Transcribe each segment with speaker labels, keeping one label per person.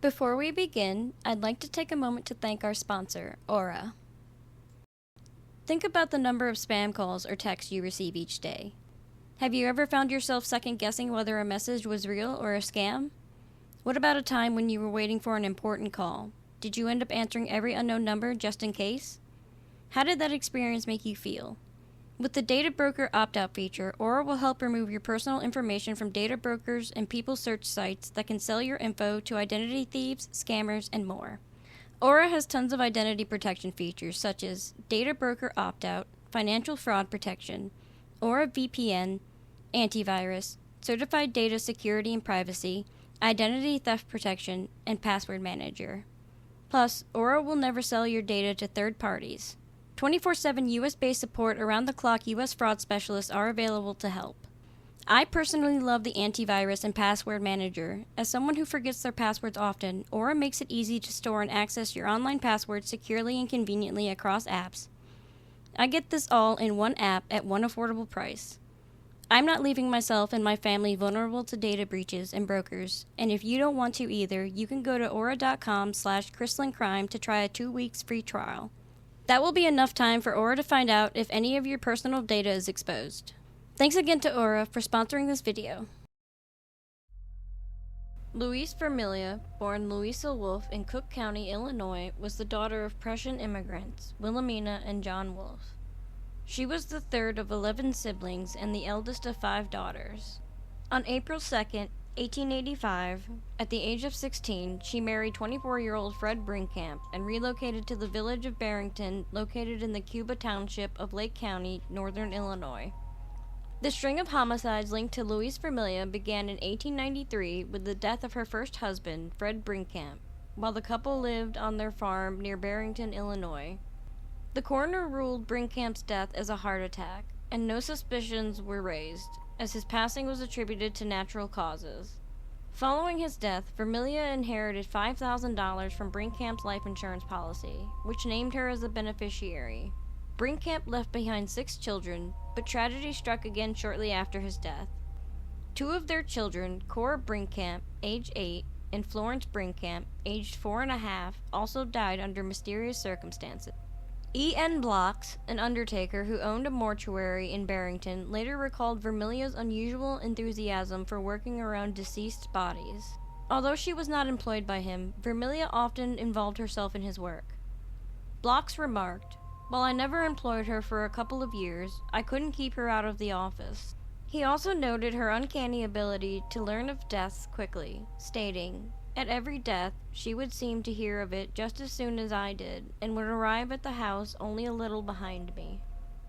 Speaker 1: Before we begin, I'd like to take a moment to thank our sponsor, Aura. Think about the number of spam calls or texts you receive each day. Have you ever found yourself second-guessing whether a message was real or a scam? What about a time when you were waiting for an important call? Did you end up answering every unknown number just in case? How did that experience make you feel? With the Data Broker opt-out feature, Aura will help remove your personal information from data brokers and people search sites that can sell your info to identity thieves, scammers, and more. Aura has tons of identity protection features such as Data Broker opt-out, financial fraud protection, Aura VPN, antivirus, certified data security and privacy, identity theft protection, and password manager. Plus, Aura will never sell your data to third parties. 24/7 US-based support around-the-clock US fraud specialists are available to help. I personally love the antivirus and password manager. As someone who forgets their passwords often, Aura makes it easy to store and access your online passwords securely and conveniently across apps. I get this all in one app at one affordable price. I'm not leaving myself and my family vulnerable to data breaches and brokers, and if you don't want to either, you can go to aura.com/KrystlynCrime to try a 2 weeks free trial. That will be enough time for Aura to find out if any of your personal data is exposed. Thanks again to Aura for sponsoring this video. Louise Vermilya, born Louisa Wolfe in Cook County, Illinois, was the daughter of Prussian immigrants, Wilhelmina and John Wolfe. She was the third of 11 siblings and the eldest of 5 daughters. On April 2nd, 1885, at the age of 16, she married 24-year-old Fred Brinkkamp and relocated to the village of Barrington, located in the Cuba Township of Lake County, northern Illinois. The string of homicides linked to Louise Vermilya began in 1893 with the death of her first husband, Fred Brinkkamp, while the couple lived on their farm near Barrington, Illinois. The coroner ruled Brinkkamp's death as a heart attack, and no suspicions were raised, as his passing was attributed to natural causes. Following his death, Vermilya inherited $5,000 from Brinkkamp's life insurance policy, which named her as a beneficiary. Brinkkamp left behind 6 children, but tragedy struck again shortly after his death. 2 of their children, Cora Brinkkamp, age 8, and Florence Brinkkamp, aged 4.5, also died under mysterious circumstances. E.N. Blocks, an undertaker who owned a mortuary in Barrington, later recalled Vermilya's unusual enthusiasm for working around deceased bodies. Although she was not employed by him, Vermilya often involved herself in his work. Blocks remarked, "While I never employed her for a couple of years, I couldn't keep her out of the office." He also noted her uncanny ability to learn of deaths quickly, stating, "At every death, she would seem to hear of it just as soon as I did, and would arrive at the house only a little behind me."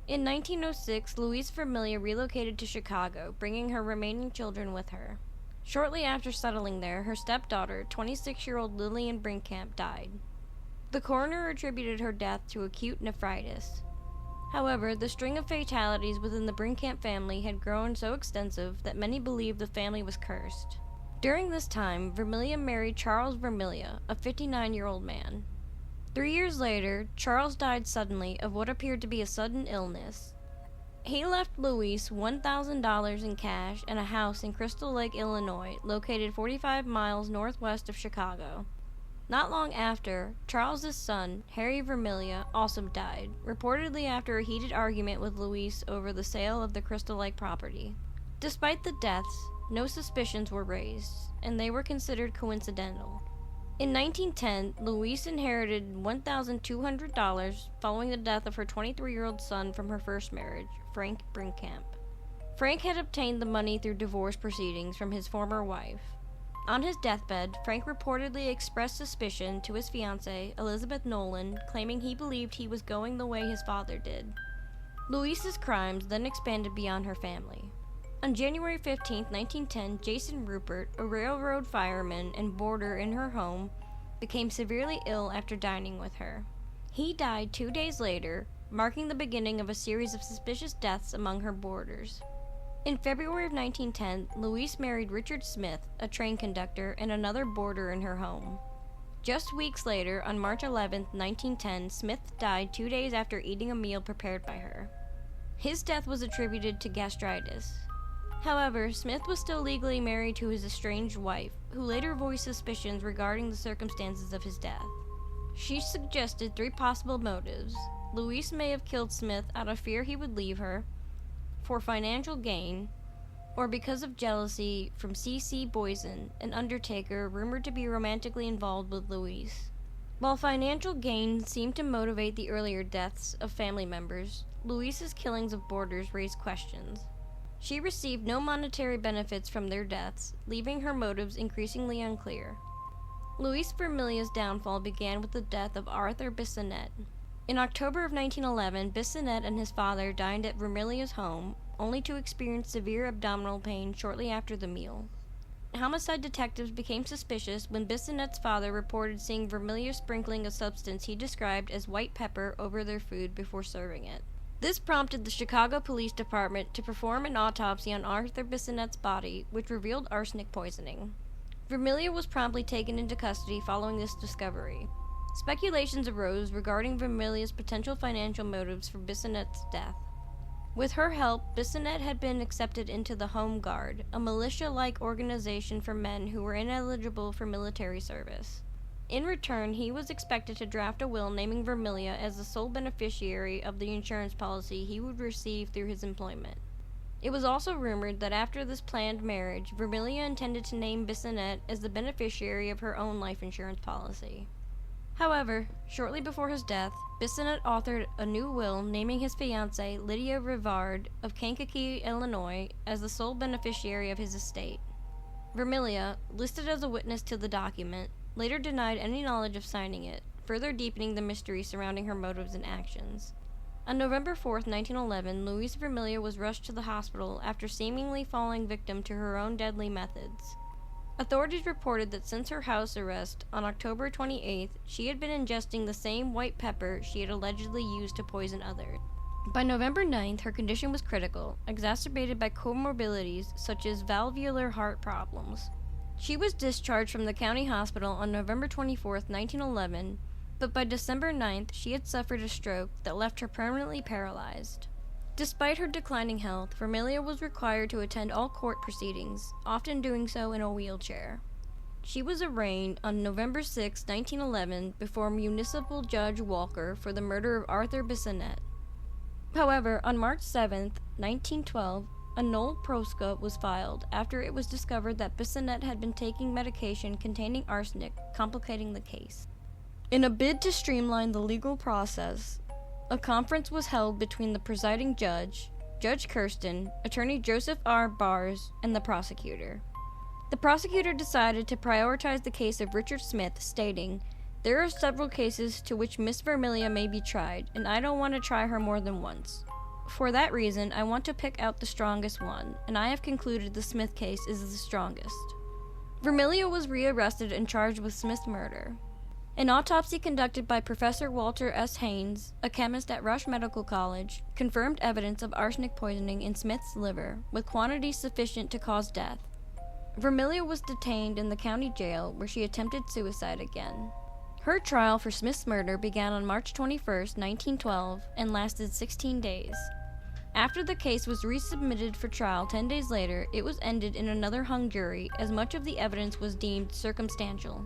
Speaker 1: In 1906, Louise Vermilya relocated to Chicago, bringing her remaining children with her. Shortly after settling there, her stepdaughter, 26-year-old Lillian Brinkkamp, died. The coroner attributed her death to acute nephritis. However, the string of fatalities within the Brinkkamp family had grown so extensive that many believed the family was cursed. During this time, Vermilya married Charles Vermilya, a 59-year-old man. 3 years later, Charles died suddenly of what appeared to be a sudden illness. He left Louise $1,000 in cash and a house in Crystal Lake, Illinois, located 45 miles northwest of Chicago. Not long after, Charles's son, Harry Vermilya, also died, reportedly after a heated argument with Louise over the sale of the Crystal Lake property. Despite the deaths, no suspicions were raised, and they were considered coincidental. In 1910, Louise inherited $1,200 following the death of her 23-year-old son from her first marriage, Frank Brinkkamp. Frank had obtained the money through divorce proceedings from his former wife. On his deathbed, Frank reportedly expressed suspicion to his fiancée, Elizabeth Nolan, claiming he believed he was going the way his father did. Louise's crimes then expanded beyond her family. On January 15, 1910, Jason Rupert, a railroad fireman and boarder in her home, became severely ill after dining with her. He died 2 days later, marking the beginning of a series of suspicious deaths among her boarders. In February of 1910, Louise married Richard Smith, a train conductor and another boarder in her home. Just weeks later, on March 11, 1910, Smith died 2 days after eating a meal prepared by her. His death was attributed to gastritis. However, Smith was still legally married to his estranged wife, who later voiced suspicions regarding the circumstances of his death. She suggested 3 possible motives. Louise may have killed Smith out of fear he would leave her, for financial gain, or because of jealousy from C.C. Boysen, an undertaker rumored to be romantically involved with Louise. While financial gain seemed to motivate the earlier deaths of family members, Louise's killings of boarders raised questions. She received no monetary benefits from their deaths, leaving her motives increasingly unclear. Louise Vermilya's downfall began with the death of Arthur Bissonnette. In October of 1911, Bissonnette and his father dined at Vermilya's home, only to experience severe abdominal pain shortly after the meal. Homicide detectives became suspicious when Bissonnette's father reported seeing Vermilya sprinkling a substance he described as white pepper over their food before serving it. This prompted the Chicago Police Department to perform an autopsy on Arthur Bissonnette's body, which revealed arsenic poisoning. Vermilya was promptly taken into custody following this discovery. Speculations arose regarding Vermilya's potential financial motives for Bissonnette's death. With her help, Bissonnette had been accepted into the Home Guard, a militia-like organization for men who were ineligible for military service. In return, he was expected to draft a will naming Vermilya as the sole beneficiary of the insurance policy he would receive through his employment. It was also rumored that after this planned marriage, Vermilya intended to name Bissonnette as the beneficiary of her own life insurance policy. However, shortly before his death, Bissonnette authored a new will naming his fiancée, Lydia Rivard of Kankakee, Illinois, as the sole beneficiary of his estate. Vermilya, listed as a witness to the document, later denied any knowledge of signing it, further deepening the mystery surrounding her motives and actions. On November 4, 1911, Louise Vermilya was rushed to the hospital after seemingly falling victim to her own deadly methods. Authorities reported that since her house arrest on October 28th, she had been ingesting the same white pepper she had allegedly used to poison others. By November 9th, her condition was critical, exacerbated by comorbidities such as valvular heart problems. She was discharged from the county hospital on November 24, 1911, but by December 9th, she had suffered a stroke that left her permanently paralyzed. Despite her declining health, Vermilya was required to attend all court proceedings, often doing so in a wheelchair. She was arraigned on November 6, 1911, before Municipal Judge Walker for the murder of Arthur Bissonnette. However, on March 7, 1912, a nolle prosequi was filed after it was discovered that Bissonnette had been taking medication containing arsenic, complicating the case. In a bid to streamline the legal process, a conference was held between the presiding judge, Judge Krystlynn, Attorney Joseph R. Bars, and the prosecutor. The prosecutor decided to prioritize the case of Richard Smith, stating, "There are several cases to which Miss Vermilya may be tried, and I don't want to try her more than once. For that reason, I want to pick out the strongest one, and I have concluded the Smith case is the strongest." Vermilya was rearrested and charged with Smith's murder. An autopsy conducted by Professor Walter S. Haynes, a chemist at Rush Medical College, confirmed evidence of arsenic poisoning in Smith's liver, with quantities sufficient to cause death. Vermilya was detained in the county jail, where she attempted suicide again. Her trial for Smith's murder began on March 21, 1912, and lasted 16 days. After the case was resubmitted for trial 10 days later, it was ended in another hung jury, as much of the evidence was deemed circumstantial.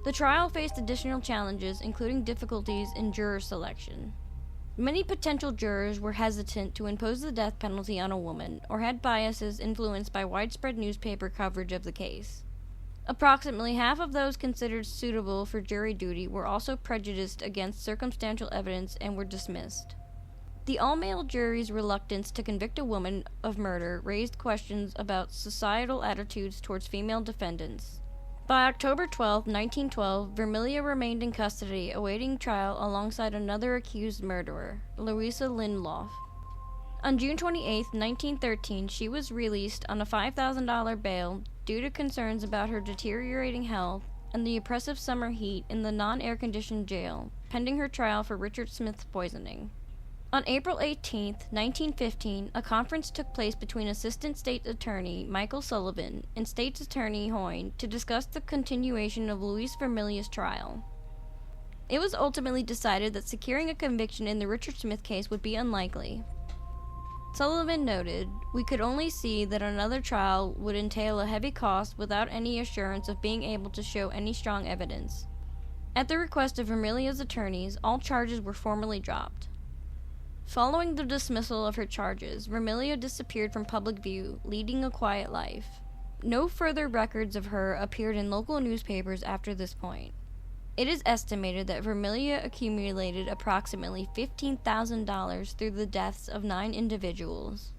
Speaker 1: The trial faced additional challenges, including difficulties in juror selection. Many potential jurors were hesitant to impose the death penalty on a woman, or had biases influenced by widespread newspaper coverage of the case. Approximately half of those considered suitable for jury duty were also prejudiced against circumstantial evidence and were dismissed. The all-male jury's reluctance to convict a woman of murder raised questions about societal attitudes towards female defendants. By October 12, 1912, Vermilya remained in custody, awaiting trial alongside another accused murderer, Louisa Lindlof. On June 28, 1913, she was released on a $5,000 bail due to concerns about her deteriorating health and the oppressive summer heat in the non-air-conditioned jail, pending her trial for Richard Smith's poisoning. On April 18, 1915, a conference took place between Assistant State's Attorney Michael Sullivan and State's Attorney Hoyne to discuss the continuation of Louise Vermilya's trial. It was ultimately decided that securing a conviction in the Richard Smith case would be unlikely. Sullivan noted, "We could only see that another trial would entail a heavy cost without any assurance of being able to show any strong evidence." At the request of Vermilya's attorneys, all charges were formally dropped. Following the dismissal of her charges, Vermilya disappeared from public view, leading a quiet life. No further records of her appeared in local newspapers after this point. It is estimated that Vermilya accumulated approximately $15,000 through the deaths of 9 individuals.